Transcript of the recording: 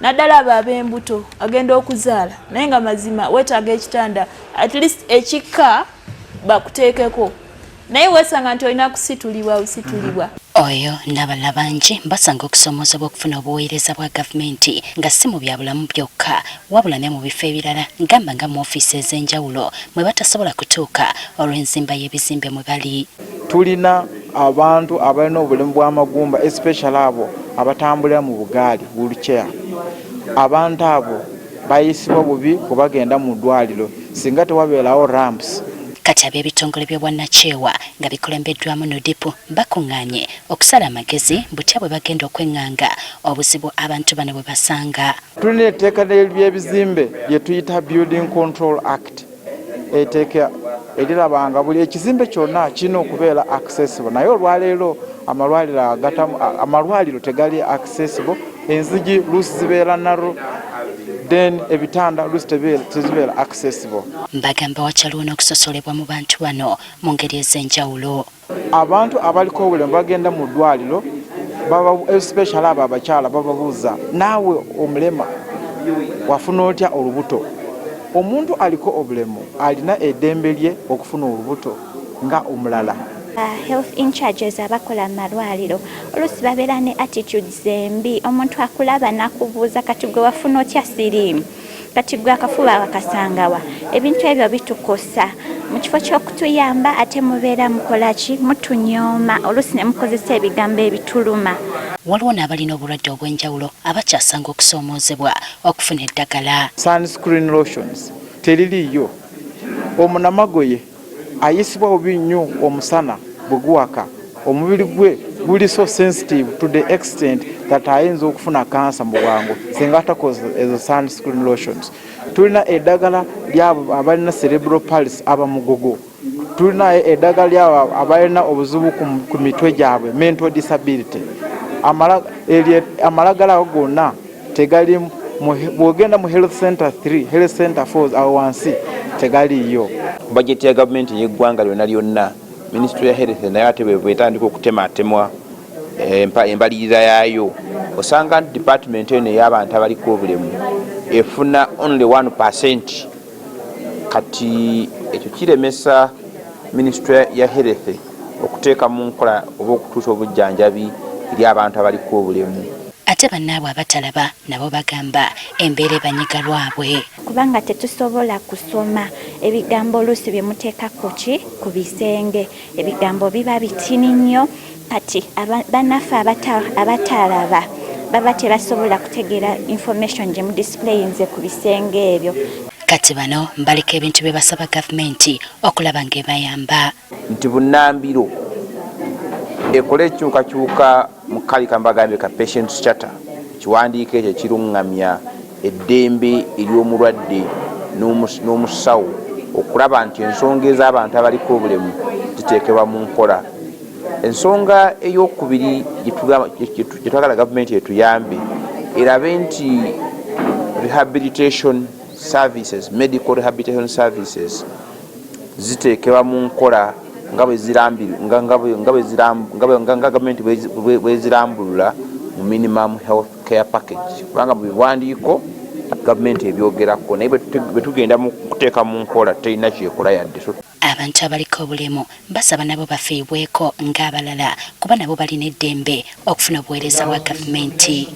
naddala abo ab'embuto agenda okuzaala naye nga mazima weetaaga ekitanda at least ekika bakuteekeko naye weesanga nti olina kusitulibwa busitulibwa. Oyo n'abalala bangi basanga okusoomozebwa okufuna obuweereza bwa gavumenti nga si mu byabulamu byokka wabula ne mu bifo ebirala ngamba nga mu ofiisi ez'enjawulo mwe batasobola kutuuka olw'enzimba y'ebizimbe mwe bali. Tulina abantu abalina obulemu bw'amagumba especially abo abatambulira mu bugaali wheelchair. Abantu abo bayisibwa bubi kubagenda mu ddwaliro singa tewabeerawo ramps. Kati ab'ebitongole by'obwannakyewa nga bikulembeddwamu Nudipu bakuŋŋaanye okusala amagezi butya bwe bagenda okweŋŋanga obuzibu abantu bano bwe basanga. Tulina etteeka ly'ebizimbe lye tuyita Building Control Act. Etteeka erirabanga buli ekizimbe kyonna kirina okubeera accessible naye olwaleero amalwaliro tegali accessible. Enzigi luusi zibeera narrow, then ebitanda luusi tezibeera accessible. Mbagamba wakyaliwo n'okusosolebwa mu bantu bano mu ngeri ez'enjawulo. Abantu abaliko obulemu bagenda mu ddwaliro especially abo abakyala bababuuza naawe omulema wafuna otya olubuto. Omuntu aliko obulemu alina eddembe lye okufuna olubuto nga omulala. Health in charges abakola malwaliro olusi babeera ne attitudes embi. Omuntu akulaba nakubuuza kati gwe wafuna otya siriimu kati gwe akafuba wakasangawa. Ebintu ebyo bitukosa mu kifo ky'okutuyamba ate mubeera mukola ki mutunyooma olusi ne mukozesa ebigambo ebituluma. Waliwo n'abalina obulwadde obw'enjawulo abakyasanga okusoomoozebwa okufuna eddagala. Sunscreen lotions teririiyo. Omunamagoye ayisibwa bubi nnyo omusana bwe guwaka. Omubiri gwe guli so sensitive to the extent that ayinza okufuna cancer mu bwangu singa atakoze ezo sunscreen lotions. Tulina eddagala lyabo abalina cerebral palsy abamugogo. Tulina eddagala lyabo abalina obuzibu ku mitwe gyabwe mental disability. Amalagala ago gonna tegali bwogenda mu health center 3 health center 4 awo wansi tegaliyo. Budget ya gavumenti y'eggwanga lyonna Ministry ya Health nayo ate bwetandika okutemaatemwa embalirira yaayo osanga department eno ey'abantu abaliko obulemu efuna only 1%. Kati ekyo kiremesa Ministry ya Health okuteeka mu nkola oba okutuusa obujjanjabi eri abantu abaliko obulemu. Ate bannaabwe abatalaba nabo bagamba embeera ebanyiga lwabwe. Kubanga tetusobola kusoma ebigambo oluusi bye muteekako ki ku bisenge. Ebigambo biba bitini nnyo kati bannaffe abatalaba baba tebasobola kutegeera information gye mu displayinze ku bisenge ebyo. Kati bano mbaliko ebintu bye basaba gavumenti okulaba ng'ebayamba. Nti bunnambiro ekole enkyukakyuka mu kali kambagambye ka patient's charter kiwandiiko ekyo kirungamya eddembe ery'omulwadde n'omusawo okulaba nti ensonga ez'abantu abaliko obulemu ziteekebwa mu nkola. Ensonga ey'okubiri gye twagala gavumenti etuyambe erabe nti rehabilitation services, medical rehabilitation services ziteekebwa mu nkola nga gavumenti bwe zirambulula mu minimum health care package. Kubanga mu biwandiiko gavumenti ebyogerako naye bwe tugenda mu kuteeka mu nkola terina kyekola yadde. Abantu abaliko obulemu basaba nabo bafiibweko ng'abalala kuba nabo balina eddembe okufuna obuweereza bwa gavumenti.